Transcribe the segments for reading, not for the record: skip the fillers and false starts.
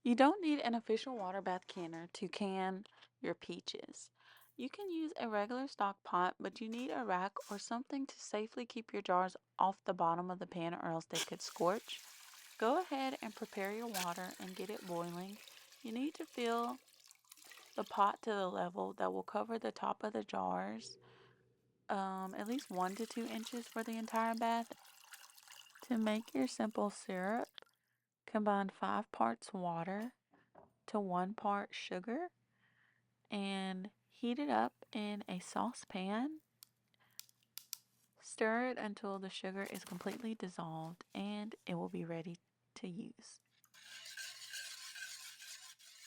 You don't need an official water bath canner to can your peaches. You can use a regular stock pot, but you need a rack or something to safely keep your jars off the bottom of the pan or else they could scorch. Go ahead and prepare your water and get it boiling. You need to fill the pot to the level that will cover the top of the jars, at least 1 to 2 inches for the entire bath. To make your simple syrup, combine 5 parts water to 1 part sugar and heat it up in a saucepan. Stir it until the sugar is completely dissolved and it will be ready to use.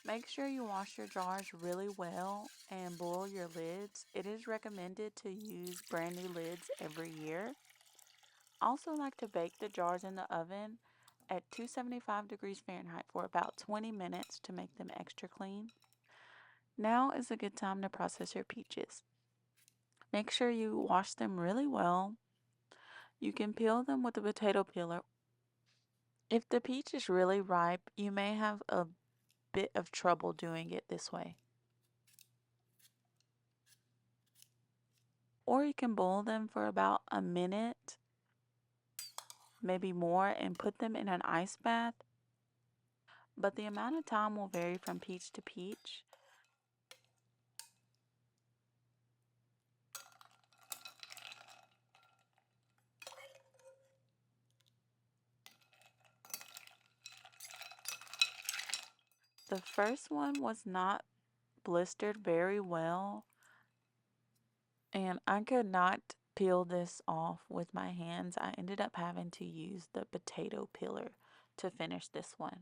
Make sure you wash your jars really well and boil your lids. It is recommended to use brand new lids every year. Also like to bake the jars in the oven at 275 degrees Fahrenheit for about 20 minutes to make them extra clean. Now is a good time to process your peaches. Make sure you wash them really well. You can peel them with a potato peeler. If the peach is really ripe, you may have a bit of trouble doing it this way. Or you can boil them for about a minute, maybe more, and put them in an ice bath. But the amount of time will vary from peach to peach. The first one was not blistered very well, and I could not peel this off with my hands. I ended up having to use the potato peeler to finish this one.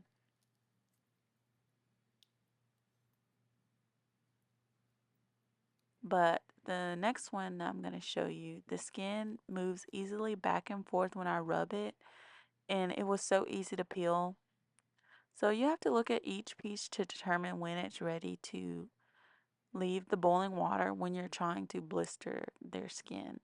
But the next one I'm going to show you, the skin moves easily back and forth when I rub it, and it was so easy to peel. So you have to look at each piece to determine when it's ready to leave the boiling water when you're trying to blister their skin.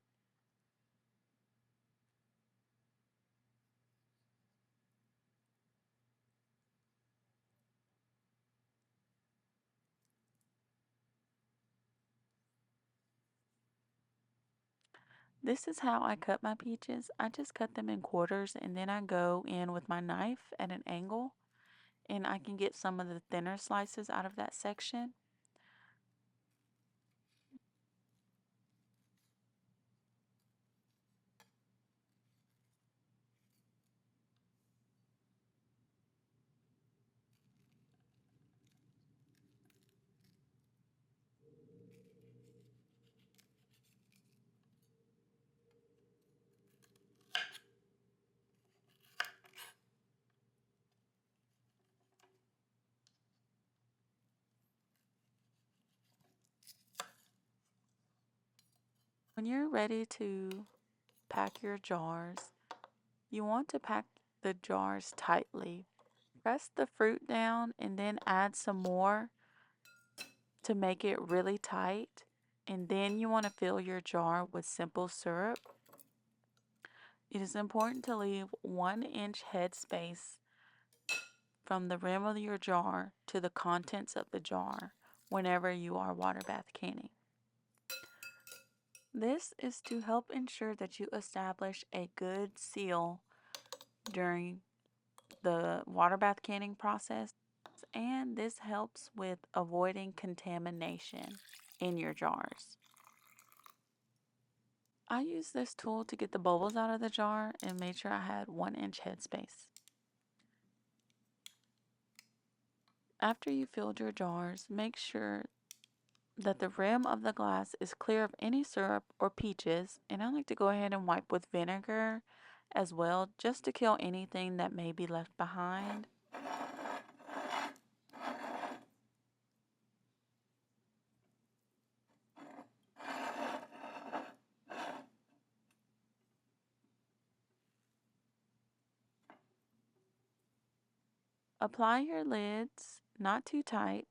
This is how I cut my peaches. I just cut them in quarters and then I go in with my knife at an angle and I can get some of the thinner slices out of that section. When you're ready to pack your jars, you want to pack the jars tightly. Press the fruit down and then add some more to make it really tight. And then you want to fill your jar with simple syrup. It is important to leave 1 inch head space from the rim of your jar to the contents of the jar whenever you are water bath canning. This is to help ensure that you establish a good seal during the water bath canning process, and this helps with avoiding contamination in your jars. I used this tool to get the bubbles out of the jar and made sure I had 1 inch headspace. After you filled your jars, make sure that the rim of the glass is clear of any syrup or peaches, and I like to go ahead and wipe with vinegar as well, just to kill anything that may be left behind. Apply your lids, not too tight,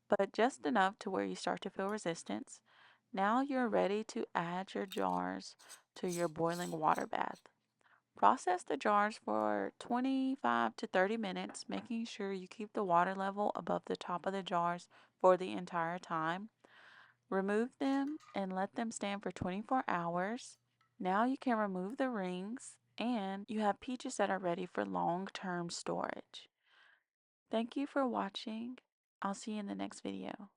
but just enough to where you start to feel resistance. Now you're ready to add your jars to your boiling water bath. Process the jars for 25 to 30 minutes, making sure you keep the water level above the top of the jars for the entire time. Remove them and let them stand for 24 hours. Now you can remove the rings and you have peaches that are ready for long-term storage. Thank you for watching. I'll see you in the next video.